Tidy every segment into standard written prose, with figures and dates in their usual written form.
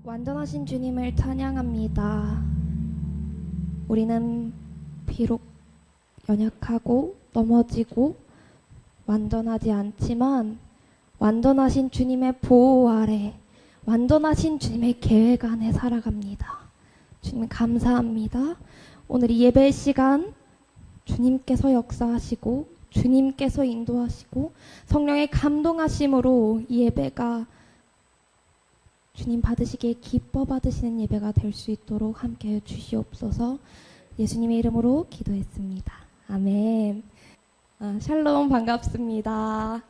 완전하신 주님을 찬양합니다. 우리는 비록 연약하고 넘어지고 완전하지 않지만 완전하신 주님의 보호 아래, 완전하신 주님의 계획 안에 살아갑니다. 주님 감사합니다. 오늘 이 예배 시간 주님께서 역사하시고 주님께서 인도하시고 성령의 감동하심으로 이 예배가 주님 받으시기에 기뻐 받으시는 예배가 될 수 있도록 함께해 주시옵소서. 예수님의 이름으로 기도했습니다. 아멘. 샬롬, 반갑습니다.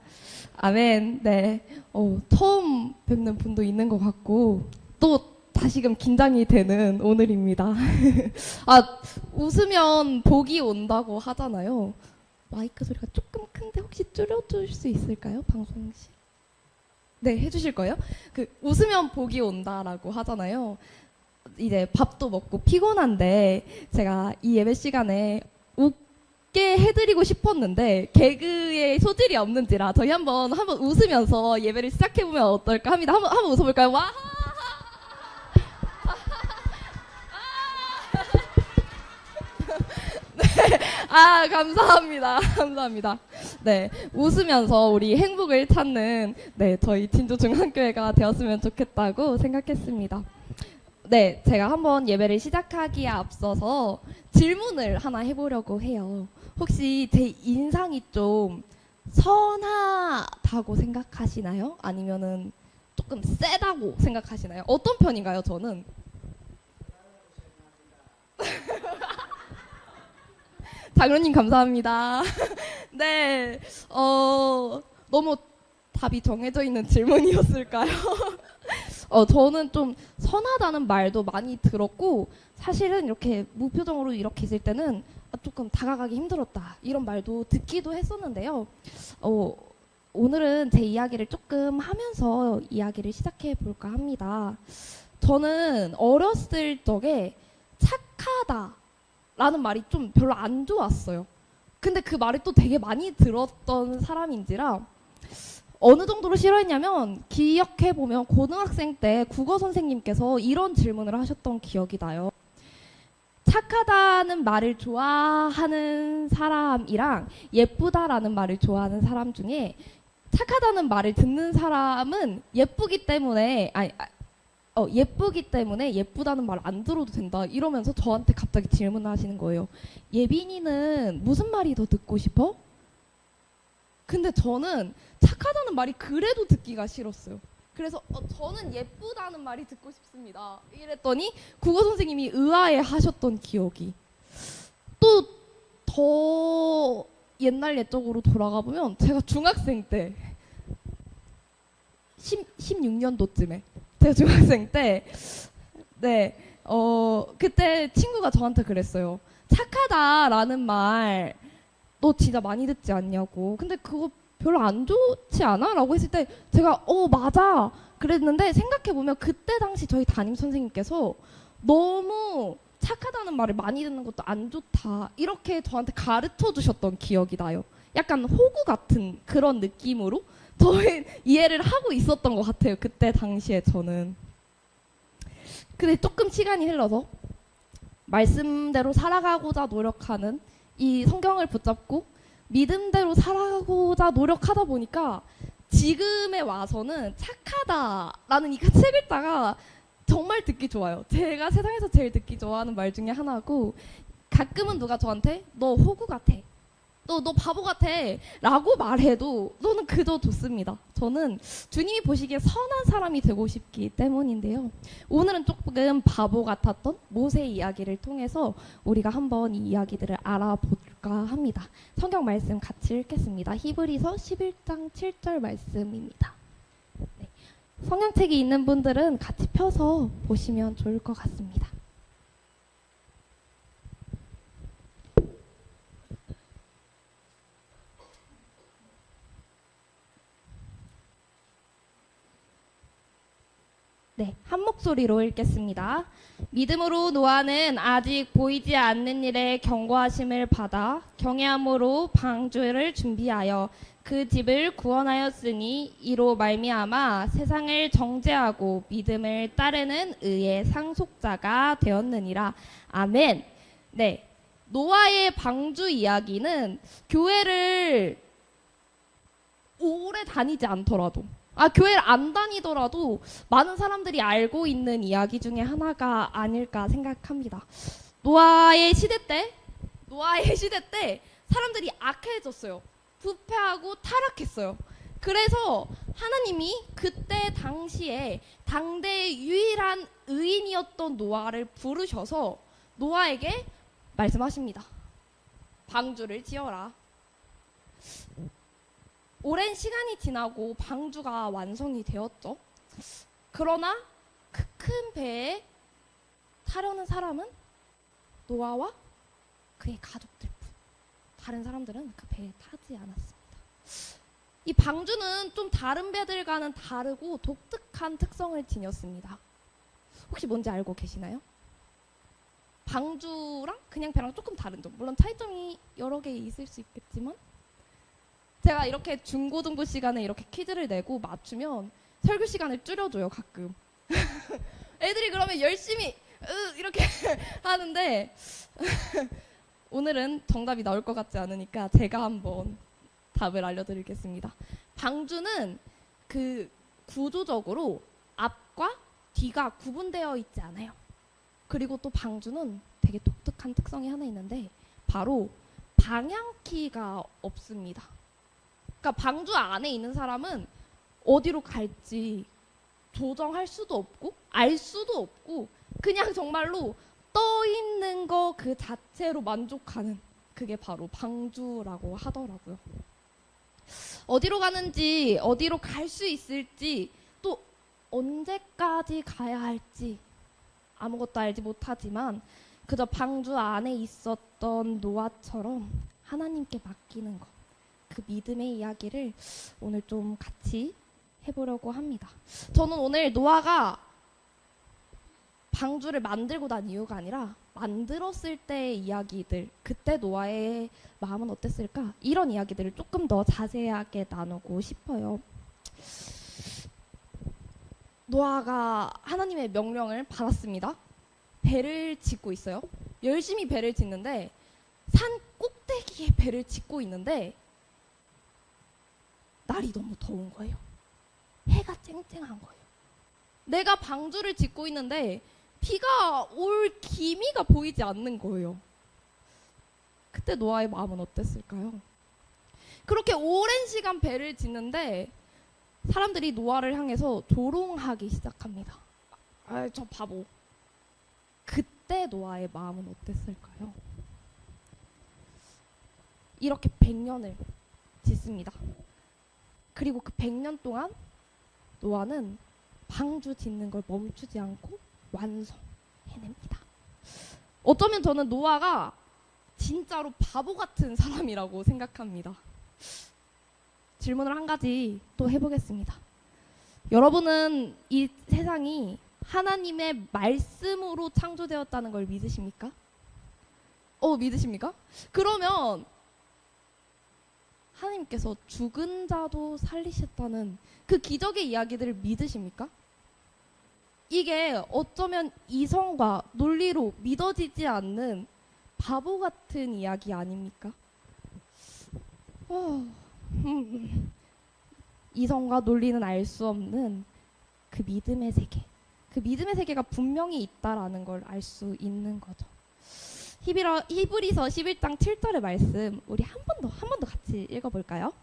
아멘. 네. 처음 뵙는 분도 있는 것 같고 또 다시금 긴장이 되는 오늘입니다. 웃으면 복이 온다고 하잖아요. 마이크 소리가 조금 큰데 혹시 줄여줄 수 있을까요? 방송실. 네, 해주실 거예요? 웃으면 복이 온다라고 하잖아요. 이제 밥도 먹고 피곤한데 제가 이 예배 시간에 웃게 해드리고 싶었는데 개그의 소질이 없는지라 저희 한번 웃으면서 예배를 시작해보면 어떨까 합니다. 한번 웃어볼까요? 와! 감사합니다. 감사합니다. 네, 웃으면서 우리 행복을 찾는 저희 진주중앙교회가 되었으면 좋겠다고 생각했습니다. 네, 제가 한번 예배를 시작하기에 앞서서 질문을 하나 해보려고 해요. 혹시 제 인상이 좀 선하다고 생각하시나요? 아니면은 조금 세다고 생각하시나요? 어떤 편인가요, 저는? 장로님 감사합니다. 네, 너무 답이 정해져 있는 질문이었을까요? 저는 좀 선하다는 말도 많이 들었고 사실은 이렇게 무표정으로 이렇게 있을 때는 조금 다가가기 힘들었다 이런 말도 듣기도 했었는데요. 오늘은 제 이야기를 조금 하면서 이야기를 시작해 볼까 합니다. 저는 어렸을 적에 착하다 라는 말이 좀 별로 안 좋았어요. 근데 그 말을 또 되게 많이 들었던 사람인지라 어느 정도로 싫어했냐면 기억해보면 고등학생 때 국어 선생님께서 이런 질문을 하셨던 기억이 나요. 착하다는 말을 좋아하는 사람이랑 예쁘다라는 말을 좋아하는 사람 중에 착하다는 말을 듣는 사람은 예쁘기 때문에 예쁘다는 말 안 들어도 된다 이러면서 저한테 갑자기 질문을 하시는 거예요. 예빈이는 무슨 말이 더 듣고 싶어? 근데 저는 착하다는 말이 그래도 듣기가 싫었어요. 그래서 저는 예쁘다는 말이 듣고 싶습니다. 이랬더니 국어 선생님이 의아해 하셨던 기억이. 또 더 옛날 옛적으로 돌아가 보면 제가 중학생 때 16년도쯤에 제가 중학생 때 그때 친구가 저한테 그랬어요. 착하다라는 말 너 진짜 많이 듣지 않냐고. 근데 그거 별로 안 좋지 않아? 라고 했을 때 제가 맞아 그랬는데 생각해보면 그때 당시 저희 담임 선생님께서 너무 착하다는 말을 많이 듣는 것도 안 좋다 이렇게 저한테 가르쳐 주셨던 기억이 나요. 약간 호구 같은 그런 느낌으로 저희 이해를 하고 있었던 것 같아요. 그때 당시에 저는. 근데 조금 시간이 흘러서 말씀대로 살아가고자 노력하는 이 성경을 붙잡고 믿음대로 살아가고자 노력하다 보니까 지금에 와서는 착하다라는 이 세 글자가 정말 듣기 좋아요. 제가 세상에서 제일 듣기 좋아하는 말 중에 하나고 가끔은 누가 저한테 너 호구 같아. 너 바보 같아 라고 말해도 저는 그저 좋습니다. 저는 주님이 보시기에 선한 사람이 되고 싶기 때문인데요. 오늘은 조금 바보 같았던 모세 이야기를 통해서 우리가 한번 이 이야기들을 알아볼까 합니다. 성경 말씀 같이 읽겠습니다. 히브리서 11장 7절 말씀입니다. 네. 성경책이 있는 분들은 같이 펴서 보시면 좋을 것 같습니다. 네, 한 목소리로 읽겠습니다. 믿음으로 노아는 아직 보이지 않는 일에 경고하심을 받아 경외함으로 방주를 준비하여 그 집을 구원하였으니 이로 말미암아 세상을 정죄하고 믿음을 따르는 의의 상속자가 되었느니라. 아멘. 네, 노아의 방주 이야기는 교회를 오래 다니지 않더라도 교회를 안 다니더라도 많은 사람들이 알고 있는 이야기 중에 하나가 아닐까 생각합니다. 노아의 시대 때 사람들이 악해졌어요. 부패하고 타락했어요. 그래서 하나님이 그때 당시에 당대의 유일한 의인이었던 노아를 부르셔서 노아에게 말씀하십니다. 방주를 지어라. 오랜 시간이 지나고 방주가 완성이 되었죠. 그러나 그 큰 배에 타려는 사람은 노아와 그의 가족들뿐. 다른 사람들은 그 배에 타지 않았습니다. 이 방주는 좀 다른 배들과는 다르고 독특한 특성을 지녔습니다. 혹시 뭔지 알고 계시나요? 방주랑 그냥 배랑 조금 다른 점. 물론 차이점이 여러 개 있을 수 있겠지만 제가 이렇게 중고등부 시간에 이렇게 퀴즈를 내고 맞추면 설교 시간을 줄여줘요, 가끔. 애들이 그러면 열심히 이렇게 하는데 오늘은 정답이 나올 것 같지 않으니까 제가 한번 답을 알려드리겠습니다. 방주는 그 구조적으로 앞과 뒤가 구분되어 있지 않아요. 그리고 또 방주는 되게 독특한 특성이 하나 있는데 바로 방향키가 없습니다. 그러니까 방주 안에 있는 사람은 어디로 갈지 조정할 수도 없고 알 수도 없고 그냥 정말로 떠 있는 거 그 자체로 만족하는 그게 바로 방주라고 하더라고요. 어디로 가는지 어디로 갈 수 있을지 또 언제까지 가야 할지 아무것도 알지 못하지만 그저 방주 안에 있었던 노아처럼 하나님께 맡기는 것. 그 믿음의 이야기를 오늘 좀 같이 해보려고 합니다. 저는 오늘 노아가 방주를 만들고 난 이유가 아니라 만들었을 때의 이야기들, 그때 노아의 마음은 어땠을까? 이런 이야기들을 조금 더 자세하게 나누고 싶어요. 노아가 하나님의 명령을 받았습니다. 배를 짓고 있어요. 열심히 배를 짓는데 산 꼭대기에 배를 짓고 있는데 날이 너무 더운 거예요. 해가 쨍쨍한 거예요. 내가 방주를 짓고 있는데 비가 올 기미가 보이지 않는 거예요. 그때 노아의 마음은 어땠을까요? 그렇게 오랜 시간 배를 짓는데 사람들이 노아를 향해서 조롱하기 시작합니다. 저 바보. 그때 노아의 마음은 어땠을까요? 이렇게 100년을 짓습니다. 그리고 그 100년 동안 노아는 방주 짓는 걸 멈추지 않고 완성해냅니다. 어쩌면 저는 노아가 진짜로 바보 같은 사람이라고 생각합니다. 질문을 한 가지 또 해보겠습니다. 여러분은 이 세상이 하나님의 말씀으로 창조되었다는 걸 믿으십니까? 믿으십니까? 그러면 하나님께서 죽은 자도 살리셨다는 그 기적의 이야기들을 믿으십니까? 이게 어쩌면 이성과 논리로 믿어지지 않는 바보 같은 이야기 아닙니까? 이성과 논리는 알 수 없는 그 믿음의 세계. 그 믿음의 세계가 분명히 있다라는 걸 알 수 있는 거죠. 히브리서 11장 7절의 말씀 우리 한 번 더 같이 읽어볼까요?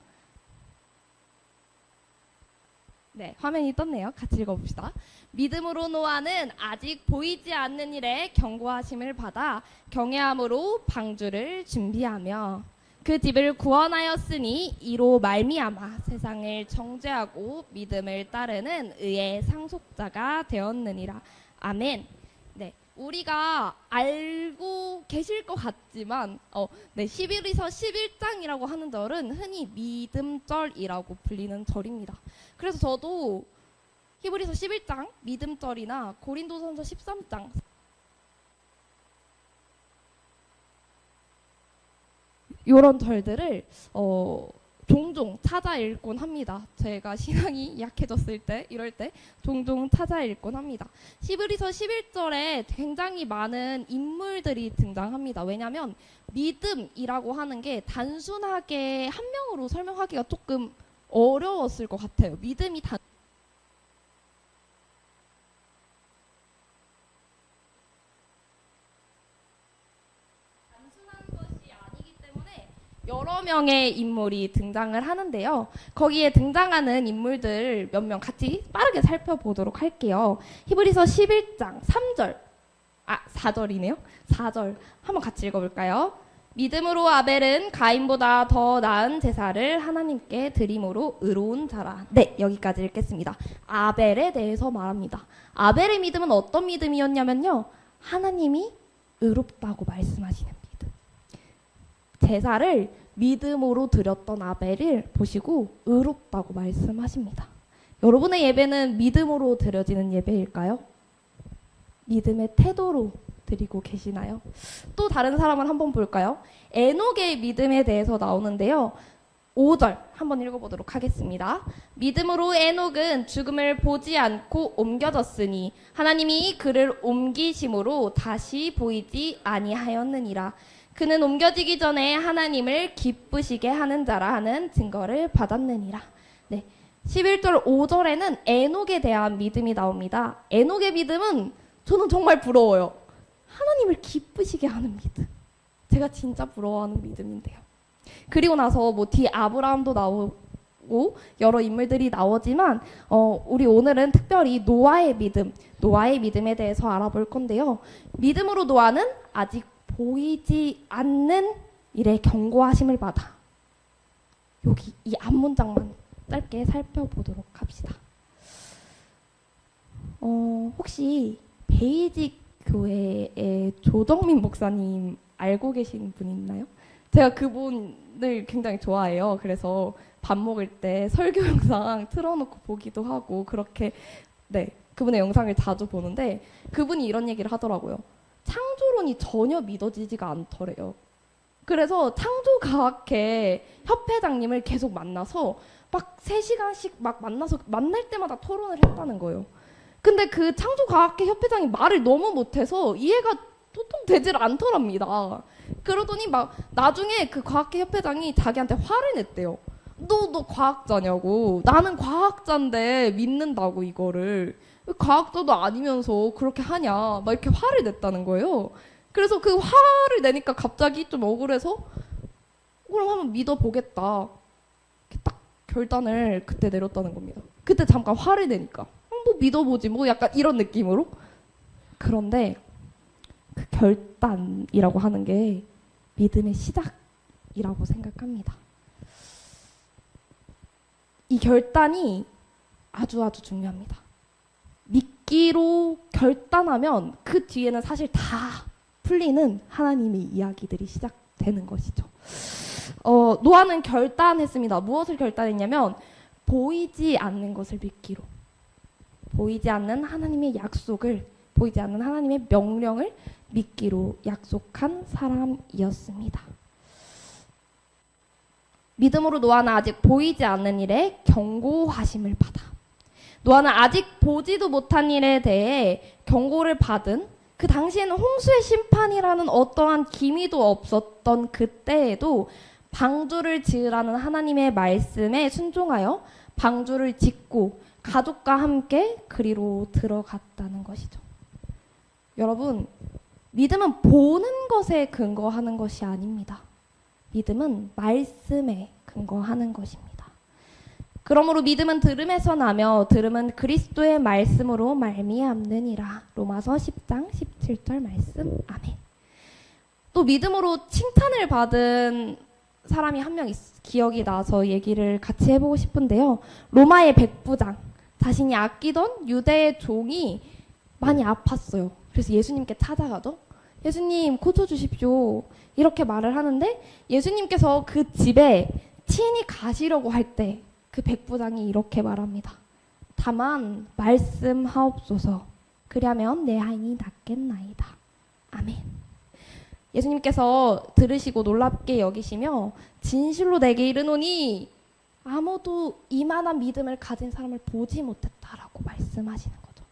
네, 화면이 떴네요. 같이 읽어봅시다. 믿음으로 노아는 아직 보이지 않는 일에 경고하심을 받아 경외함으로 방주를 준비하며 그 집을 구원하였으니 이로 말미암아 세상을 정죄하고 믿음을 따르는 의의 상속자가 되었느니라. 아멘. 네, 우리가 알고 계실 것 같지만 히브리서 11장이라고 하는 절은 흔히 믿음절이라고 불리는 절입니다. 그래서 저도 히브리서 11장 믿음절이나 고린도전서 13장 이런 절들을 종종 찾아 읽곤 합니다. 제가 신앙이 약해졌을 때, 이럴 때 종종 찾아 읽곤 합니다. 히브리서 11절에 굉장히 많은 인물들이 등장합니다. 왜냐하면 믿음이라고 하는 게 단순하게 한 명으로 설명하기가 조금 어려웠을 것 같아요. 믿음이 단순한 것이 아니기 때문에 여러 명의 인물이 등장을 하는데요. 거기에 등장하는 인물들 몇 명 같이 빠르게 살펴보도록 할게요. 히브리서 11장 3절, 4절이네요. 4절 한번 같이 읽어볼까요? 믿음으로 아벨은 가인보다 더 나은 제사를 하나님께 드림으로 의로운 자라. 네, 여기까지 읽겠습니다. 아벨에 대해서 말합니다. 아벨의 믿음은 어떤 믿음이었냐면요, 하나님이 의롭다고 말씀하시는 믿음. 제사를 믿음으로 드렸던 아벨을 보시고 의롭다고 말씀하십니다. 여러분의 예배는 믿음으로 드려지는 예배일까요? 믿음의 태도로 드리고 계시나요? 또 다른 사람을 한번 볼까요? 에녹의 믿음에 대해서 나오는데요. 5절 한번 읽어보도록 하겠습니다. 믿음으로 에녹은 죽음을 보지 않고 옮겨졌으니 하나님이 그를 옮기심으로 다시 보이지 아니하였느니라. 그는 옮겨지기 전에 하나님을 기쁘시게 하는 자라 하는 증거를 받았느니라. 네, 11절 5절에는 에녹에 대한 믿음이 나옵니다. 에녹의 믿음은 저는 정말 부러워요. 하나님을 기쁘시게 하는 믿음. 제가 진짜 부러워하는 믿음인데요. 그리고 나서 뭐 뒤에 아브라함도 나오고 여러 인물들이 나오지만 우리 오늘은 특별히 노아의 믿음에 대해서 알아볼 건데요. 믿음으로 노아는 아직 보이지 않는 일에 경고하심을 받아. 여기 이 앞문장만 짧게 살펴보도록 합시다. 혹시 베이직 교회의 조정민 목사님 알고 계신 분 있나요? 제가 그분을 굉장히 좋아해요. 그래서 밥 먹을 때 설교 영상 틀어놓고 보기도 하고 그렇게, 네, 그분의 영상을 자주 보는데 그분이 이런 얘기를 하더라고요. 창조론이 전혀 믿어지지가 않더래요. 그래서 창조과학회 협회장님을 계속 만나서 막 3시간씩 막 만날 때마다 토론을 했다는 거예요. 근데 그 창조과학회 협회장이 말을 너무 못해서 이해가 도통 되질 않더랍니다. 그러더니 막 나중에 그 과학회 협회장이 자기한테 화를 냈대요. 너 과학자냐고. 나는 과학자인데 믿는다고 이거를. 과학자도 아니면서 그렇게 하냐. 막 이렇게 화를 냈다는 거예요. 그래서 그 화를 내니까 갑자기 좀 억울해서 그럼 한번 믿어보겠다. 이렇게 딱 결단을 그때 내렸다는 겁니다. 그때 잠깐 화를 내니까. 뭐 믿어보지 뭐 약간 이런 느낌으로. 그런데 그 결단이라고 하는 게 믿음의 시작이라고 생각합니다. 이 결단이 아주 중요합니다. 믿기로 결단하면 그 뒤에는 사실 다 풀리는 하나님의 이야기들이 시작되는 것이죠. 노아는 결단했습니다. 무엇을 결단했냐면 보이지 않는 것을 믿기로. 보이지 않는 하나님의 약속을, 보이지 않는 하나님의 명령을 믿기로 약속한 사람이었습니다. 믿음으로 노아는 아직 보이지 않는 일에 경고하심을 받아. 노아는 아직 보지도 못한 일에 대해 경고를 받은, 그 당시에는 홍수의 심판이라는 어떠한 기미도 없었던 그때에도 방주를 지으라는 하나님의 말씀에 순종하여 방주를 짓고 가족과 함께 그리로 들어갔다는 것이죠. 여러분, 믿음은 보는 것에 근거하는 것이 아닙니다. 믿음은 말씀에 근거하는 것입니다. 그러므로 믿음은 들음에서 나며 들음은 그리스도의 말씀으로 말미암느니라. 로마서 10장 17절 말씀. 아멘. 또 믿음으로 칭찬을 받은 사람이 한 명 기억이 나서 얘기를 같이 해보고 싶은데요. 로마의 백부장, 자신이 아끼던 유대의 종이 많이 아팠어요. 그래서 예수님께 찾아가죠. 예수님 고쳐주십시오. 이렇게 말을 하는데 예수님께서 그 집에 친히 가시려고 할 때 그 백부장이 이렇게 말합니다. 다만 말씀하옵소서. 그리하면 내 아인이 낫겠나이다. 아멘. 예수님께서 들으시고 놀랍게 여기시며 진실로 내게 이르노니 아무도 이만한 믿음을 가진 사람을 보지 못했다라고 말씀하시는 거죠.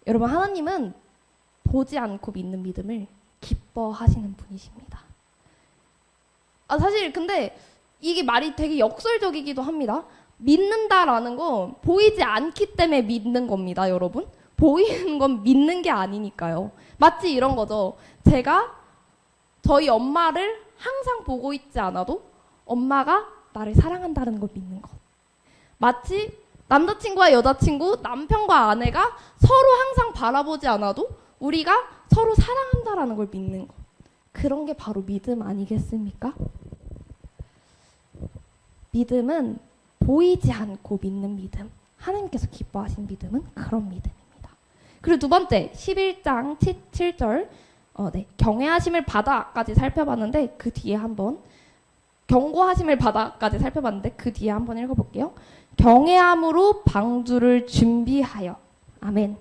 여러분, 하나님은 보지 않고 믿는 믿음을 기뻐하시는 분이십니다. 사실 근데 이게 말이 되게 역설적이기도 합니다. 믿는다라는 건 보이지 않기 때문에 믿는 겁니다, 여러분. 보이는 건 믿는 게 아니니까요. 마치 이런 거죠. 제가 저희 엄마를 항상 보고 있지 않아도 엄마가 나를 사랑한다는 걸 믿는 것. 마치 남자친구와 여자친구, 남편과 아내가 서로 항상 바라보지 않아도 우리가 서로 사랑한다라는 걸 믿는 것. 그런 게 바로 믿음 아니겠습니까? 믿음은 보이지 않고 믿는 믿음. 하나님께서 기뻐하신 믿음은 그런 믿음입니다. 그리고 두 번째, 11장 7절 경외하심을 받아까지 살펴봤는데 그 뒤에 한번 경고하심을 받아까지 살펴봤는데 그 뒤에 한번 읽어볼게요. 경외함으로 방주를 준비하여. 아멘.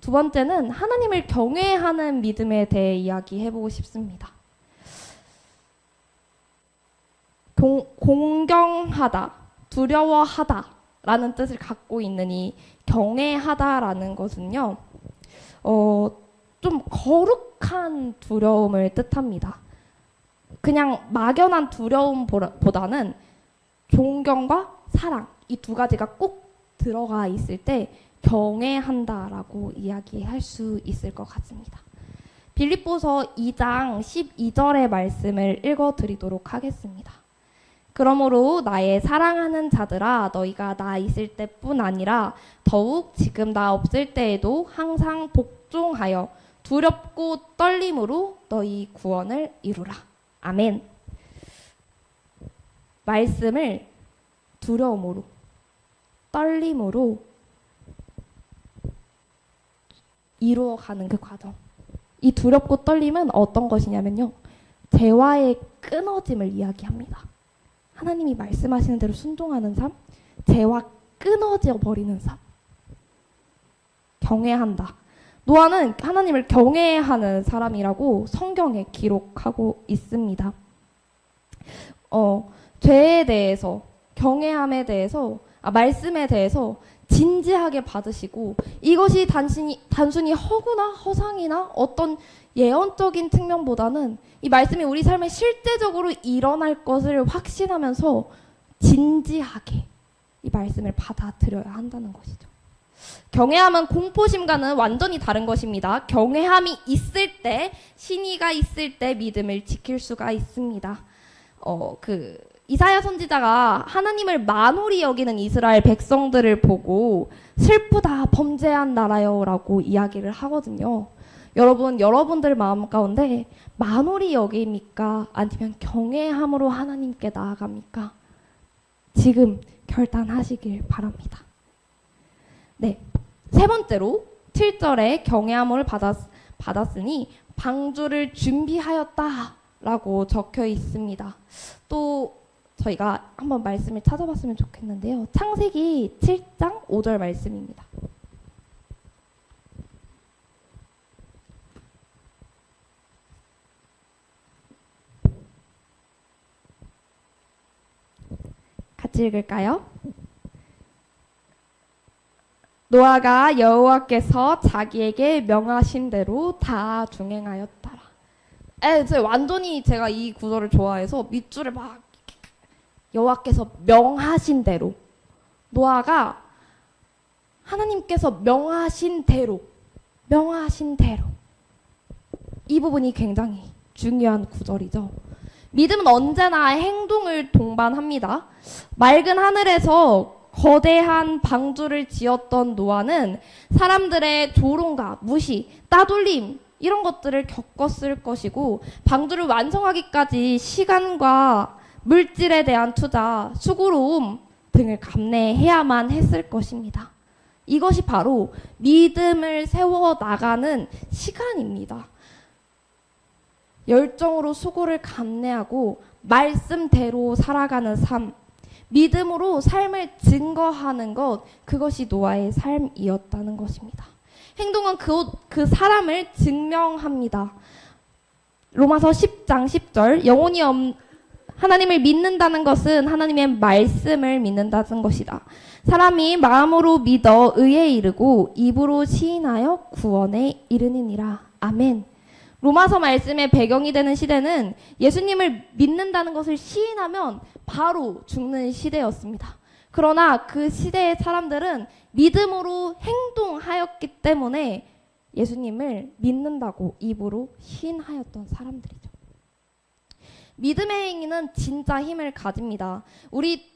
두 번째는 하나님을 경외하는 믿음에 대해 이야기해보고 싶습니다. 공경하다, 두려워하다 라는 뜻을 갖고 있는 이 경외하다라는 것은요, 좀 거룩한 두려움을 뜻합니다. 그냥 막연한 두려움보다는 존경과 사랑, 이 두 가지가 꼭 들어가 있을 때 경외한다라고 이야기할 수 있을 것 같습니다. 빌립보서 2장 12절의 말씀을 읽어드리도록 하겠습니다. 그러므로 나의 사랑하는 자들아, 너희가 나 있을 때뿐 아니라 더욱 지금 나 없을 때에도 항상 복종하여 두렵고 떨림으로 너희 구원을 이루라. 아멘. 말씀을 두려움으로, 떨림으로 이루어가는 그 과정. 이 두렵고 떨림은 어떤 것이냐면요, 대화의 끊어짐을 이야기합니다. 하나님이 말씀하시는 대로 순종하는 삶, 대화 끊어져 버리는 삶. 경외한다. 노아는 하나님을 경외하는 사람이라고 성경에 기록하고 있습니다. 죄에 대해서, 경외함에 대해서, 말씀에 대해서 진지하게 받으시고, 이것이 단순히 허구나 허상이나 어떤 예언적인 측면보다는 이 말씀이 우리 삶에 실제적으로 일어날 것을 확신하면서 진지하게 이 말씀을 받아들여야 한다는 것이죠. 경외함은 공포심과는 완전히 다른 것입니다. 경외함이 있을 때, 신의가 있을 때 믿음을 지킬 수가 있습니다. 이사야 선지자가 하나님을 만홀히 여기는 이스라엘 백성들을 보고 슬프다 범죄한 나라여 라고 이야기를 하거든요. 여러분, 여러분들 마음 가운데 만홀히 여깁니까? 아니면 경외함으로 하나님께 나아갑니까? 지금 결단하시길 바랍니다. 네, 세 번째로 7절에 경외함을 받았으니 방주를 준비하였다 라고 적혀 있습니다. 또 저희가 한번 말씀을 찾아봤으면 좋겠는데요. 창세기 7장 5절 말씀입니다. 같이 읽을까요? 노아가 여호와께서 자기에게 명하신 대로 다 종행하였더라. 완전히 제가 이 구절을 좋아해서 밑줄을 막 여호와께서 명하신 대로, 노아가 하나님께서 명하신 대로 이 부분이 굉장히 중요한 구절이죠. 믿음은 언제나 행동을 동반합니다. 맑은 하늘에서 거대한 방주를 지었던 노아는 사람들의 조롱과 무시, 따돌림 이런 것들을 겪었을 것이고, 방주를 완성하기까지 시간과 물질에 대한 투자, 수고로움 등을 감내해야만 했을 것입니다. 이것이 바로 믿음을 세워나가는 시간입니다. 열정으로 수고를 감내하고 말씀대로 살아가는 삶, 믿음으로 삶을 증거하는 것, 그것이 노아의 삶이었다는 것입니다. 행동은 그 사람을 증명합니다. 로마서 10장 10절, 하나님을 믿는다는 것은 하나님의 말씀을 믿는다는 것이다. 사람이 마음으로 믿어 의에 이르고 입으로 시인하여 구원에 이르느니라. 아멘. 로마서 말씀의 배경이 되는 시대는 예수님을 믿는다는 것을 시인하면 바로 죽는 시대였습니다. 그러나 그 시대의 사람들은 믿음으로 행동하였기 때문에 예수님을 믿는다고 입으로 시인하였던 사람들이죠. 믿음의 행위는 진짜 힘을 가집니다. 우리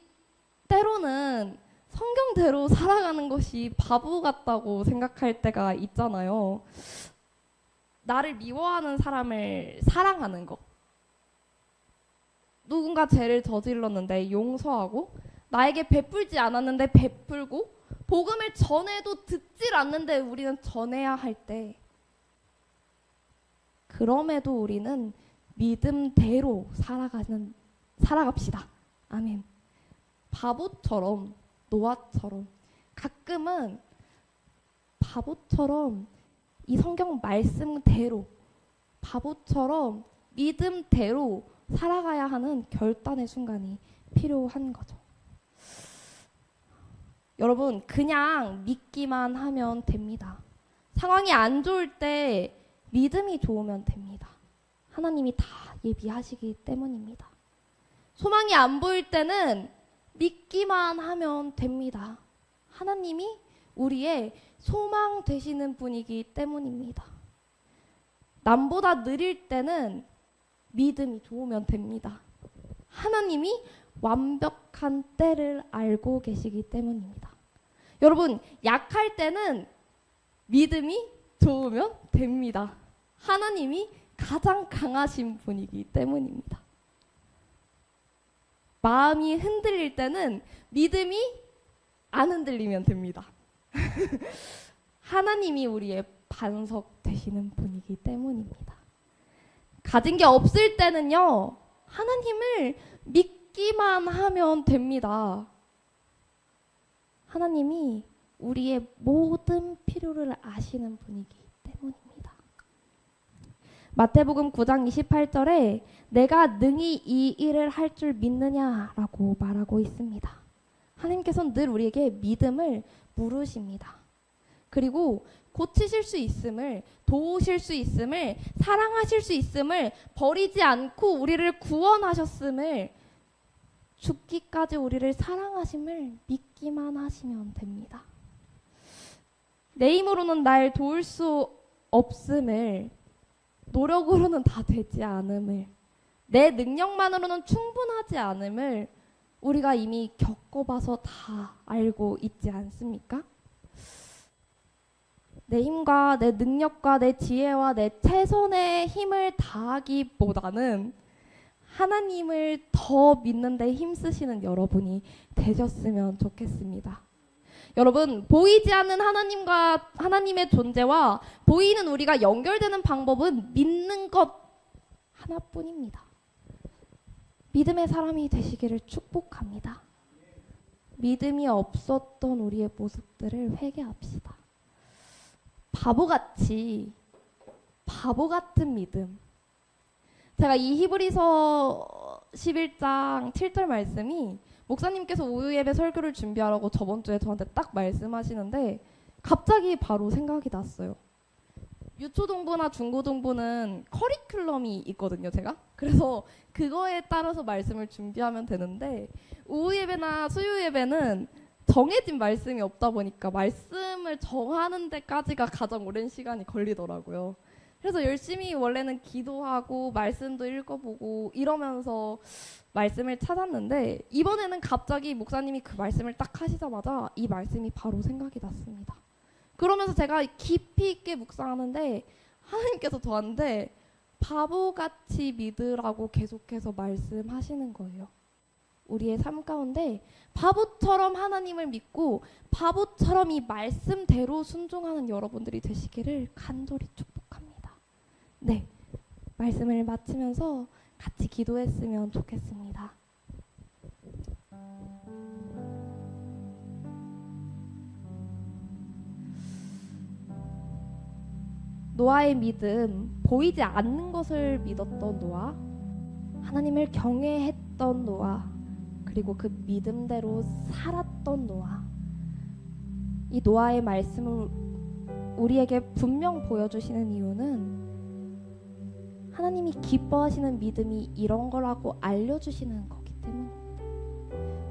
때로는 성경대로 살아가는 것이 바보 같다고 생각할 때가 있잖아요. 나를 미워하는 사람을 사랑하는 것. 누군가 죄를 저질렀는데 용서하고, 나에게 베풀지 않았는데 베풀고, 복음을 전해도 듣질 않는데 우리는 전해야 할 때, 그럼에도 우리는 믿음대로 살아갑시다. 아멘. 바보처럼, 노아처럼, 가끔은 바보처럼 이 성경 말씀대로, 바보처럼 믿음대로 살아가야 하는 결단의 순간이 필요한 거죠. 여러분, 그냥 믿기만 하면 됩니다. 상황이 안 좋을 때 믿음이 좋으면 됩니다. 하나님이 다 예비하시기 때문입니다. 소망이 안 보일 때는 믿기만 하면 됩니다. 하나님이 우리의 소망 되시는 분이기 때문입니다. 남보다 느릴 때는 믿음이 좋으면 됩니다. 하나님이 완벽한 때를 알고 계시기 때문입니다. 여러분, 약할 때는 믿음이 좋으면 됩니다. 하나님이 가장 강하신 분이기 때문입니다. 마음이 흔들릴 때는 믿음이 안 흔들리면 됩니다. 하나님이 우리의 반석 되시는 분이기 때문입니다. 가진 게 없을 때는요, 하나님을 믿기만 하면 됩니다. 하나님이 우리의 모든 필요를 아시는 분이기 때문입니다. 마태복음 9장 28절에 내가 능히 이 일을 할 줄 믿느냐라고 말하고 있습니다. 하나님께서는 늘 우리에게 믿음을 물으십니다. 그리고 고치실 수 있음을, 도우실 수 있음을, 사랑하실 수 있음을, 버리지 않고 우리를 구원하셨음을, 죽기까지 우리를 사랑하심을 믿기만 하시면 됩니다. 내 힘으로는 날 도울 수 없음을, 노력으로는 다 되지 않음을, 내 능력만으로는 충분하지 않음을 우리가 이미 겪어봐서 다 알고 있지 않습니까? 내 힘과 내 능력과 내 지혜와 내 최선의 힘을 다하기보다는 하나님을 더 믿는 데 힘쓰시는 여러분이 되셨으면 좋겠습니다. 여러분, 보이지 않는 하나님과 하나님의 존재와 보이는 우리가 연결되는 방법은 믿는 것 하나뿐입니다. 믿음의 사람이 되시기를 축복합니다. 믿음이 없었던 우리의 모습들을 회개합시다. 바보 같은 믿음. 제가 이 히브리서 11장 7절 말씀이 목사님께서 오후 예배 설교를 준비하라고 저번 주에 저한테 딱 말씀하시는데 갑자기 바로 생각이 났어요. 유초동부나 중고동부는 커리큘럼이 있거든요, 제가. 그래서 그거에 따라서 말씀을 준비하면 되는데 오후 예배나 수요 예배는 정해진 말씀이 없다 보니까 말씀을 정하는 데까지가 가장 오랜 시간이 걸리더라고요. 그래서 열심히 원래는 기도하고 말씀도 읽어보고 이러면서 말씀을 찾았는데 이번에는 갑자기 목사님이 그 말씀을 딱 하시자마자 이 말씀이 바로 생각이 났습니다. 그러면서 제가 깊이 있게 묵상하는데 하나님께서 저한테 바보같이 믿으라고 계속해서 말씀하시는 거예요. 우리의 삶 가운데 바보처럼 하나님을 믿고 바보처럼 이 말씀대로 순종하는 여러분들이 되시기를 간절히 축복합니다. 네, 말씀을 마치면서 같이 기도했으면 좋겠습니다. 노아의 믿음, 보이지 않는 것을 믿었던 노아, 하나님을 경외했던 노아, 그리고 그 믿음대로 살았던 노아. 이 노아의 말씀을 우리에게 분명 보여주시는 이유는 하나님이 기뻐하시는 믿음이 이런 거라고 알려주시는 거기 때문에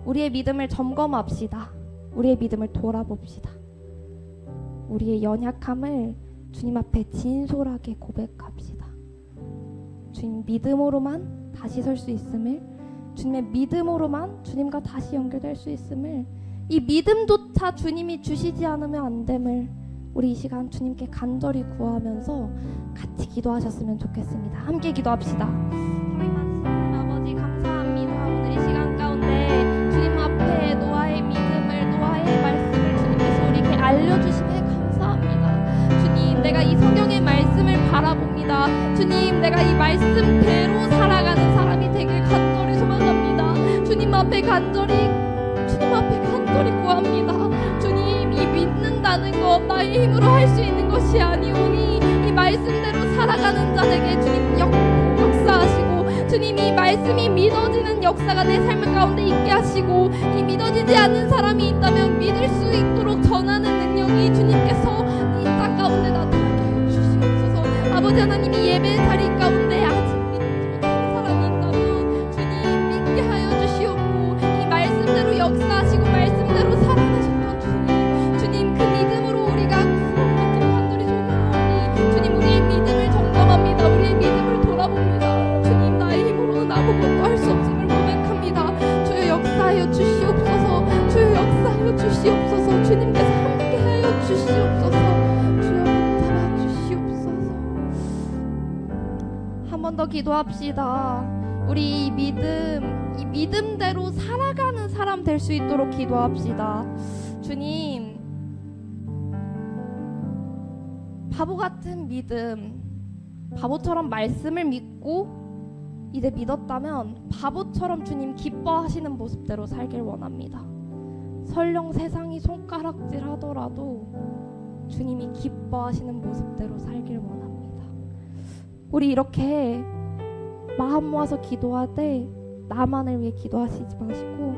우리의 믿음을 점검합시다. 우리의 믿음을 돌아봅시다. 우리의 연약함을 주님 앞에 진솔하게 고백합시다. 주님 믿음으로만 다시 설 수 있음을, 주님의 믿음으로만 주님과 다시 연결될 수 있음을, 이 믿음조차 주님이 주시지 않으면 안 됨을 우리 이 시간 주님께 간절히 구하면서 같이 기도하셨으면 좋겠습니다. 함께 기도합시다. 하나님 아버지 감사합니다. 오늘 이 시간 가운데 주님 앞에 노아의 믿음을, 노아의 말씀을 주님께서 우리에게 알려주시네 감사합니다. 주님, 내가 이 성경의 말씀을 바라봅니다. 주님, 내가 이 말씀대로 살아가는 사람이 되길 간절히 소망합니다. 주님 앞에 간절히 구합니다. 주님, 이 믿는다는 것 나의 힘으로 할 수 있는 것이 아니오니 이 말씀대로 살아가는 자에게 주님 역사하시고, 주님 이 말씀이 믿어지는 역사가 내 삶 가운데 있게 하시고, 이 믿어지지 않는 사람이 있다면 믿을 수 있도록 전하는 능력이 주님께서 이 땅 가운데 나타나게 해주시옵소서. 아버지 하나님, 이 예배 자리 가운데 아직 믿지 못하는 사람이 있다면 주님 믿게 하여 주시옵고, 이 말씀대로 역사하시고 말씀대로 살아가셨던 주님 그 믿음으로 우리가 구원받기를 간절히 소망하오니 주님, 우리의 믿음을 점검합니다. 우리의 믿음을 돌아봅니다. 주님, 나의 힘으로는 아무것도 할 수 없음을 고백합니다. 주여 역사하여 주시옵소서. 주여 역사하여 주시옵소서. 주님께서 함께하여 주시옵소서. 주여 붙잡아 주시옵소서. 한 번 더 기도합시다. 우리 이 믿음대로 살아가는 사람 될 수 있도록 기도합시다. 주님, 바보 같은 믿음, 바보처럼 말씀을 믿고 이제 믿었다면 바보처럼 주님 기뻐하시는 모습대로 살길 원합니다. 설령 세상이 손가락질 하더라도 주님이 기뻐하시는 모습대로 살길 원합니다. 우리 이렇게 마음 모아서 기도할 때 나만을 위해 기도하시지 마시고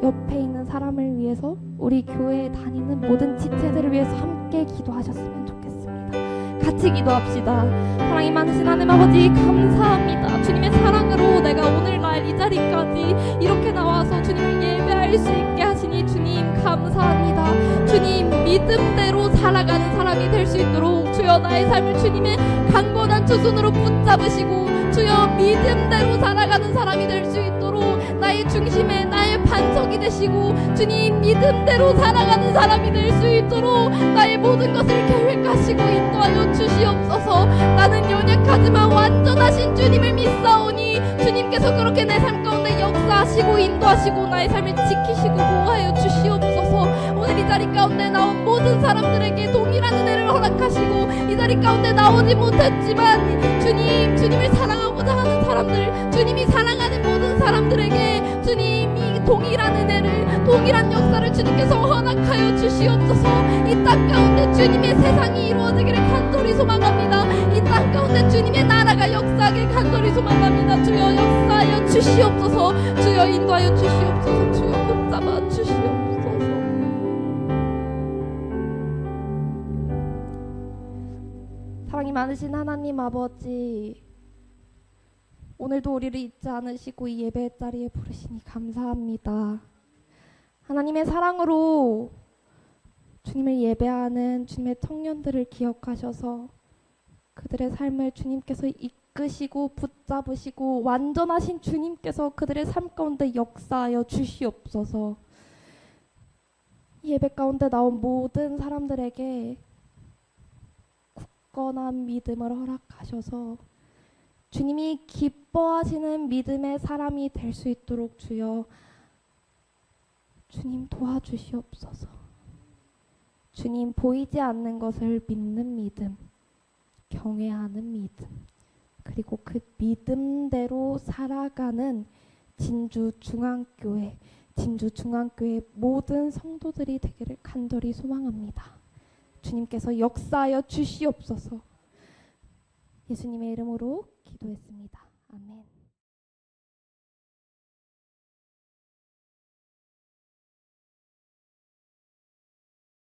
옆에 있는 사람을 위해서, 우리 교회에 다니는 모든 지체들을 위해서 함께 기도하셨으면 좋겠습니다. 같이 기도합시다. 사랑이 많으신 하나님 아버지 감사합니다. 주님의 사랑으로 내가 오늘날 이 자리까지 이렇게 나와서 주님을 예배할 수 있게 하시니 주님 감사합니다. 주님, 믿음대로 살아가는 사람이 될 수 있도록 주여 나의 삶을 주님의 강건한 두 손으로 붙잡으시고, 주여 믿음대로 살아가는 사람이 될 수 있도록 나의 중심에 나의 반석이 되시고, 주님 믿음대로 살아가는 사람이 될 수 있도록 나의 모든 것을 계획하시고 인도하여 주시옵소서. 나는 연약하지만 완전하신 주님을 믿사오니 주님께서 그렇게 내 삶 가운데 역사하시고 인도하시고 나의 삶을 지키시고 보호하여 주시옵소서. 오늘 이 자리 가운데 나온 모든 사람들에게 동일한 은혜를 허락하시고, 이 자리 가운데 나오지 못했지만 주님을 사랑하고자 하는 사람들, 주님이 사랑하는 모든 사람들에게 주님이 동일한 은혜를, 동일한 역사를 주님께서 허락하여 주시옵소서. 이 땅 가운데 주님의 세상이 이루어지기를 간절히 소망합니다. 이 땅 가운데 주님의 나라가 역사하길 간절히 소망합니다. 주여 역사하여 주시옵소서. 주여 인도하여 주시옵소서. 주여 붙잡아 주시옵소서. 사랑이 많으신 하나님 아버지, 오늘도 우리를 잊지 않으시고 이 예배 자리에 부르시니 감사합니다. 하나님의 사랑으로 주님을 예배하는 주님의 청년들을 기억하셔서 그들의 삶을 주님께서 이끄시고 붙잡으시고 완전하신 주님께서 그들의 삶 가운데 역사하여 주시옵소서. 예배 가운데 나온 모든 사람들에게 굳건한 믿음을 허락하셔서 주님이 기뻐하시는 믿음의 사람이 될 수 있도록 주여 주님 도와주시옵소서. 주님, 보이지 않는 것을 믿는 믿음, 경외하는 믿음, 그리고 그 믿음대로 살아가는 진주중앙교회 모든 성도들이 되기를 간절히 소망합니다. 주님께서 역사하여 주시옵소서. 예수님의 이름으로 기도했습니다.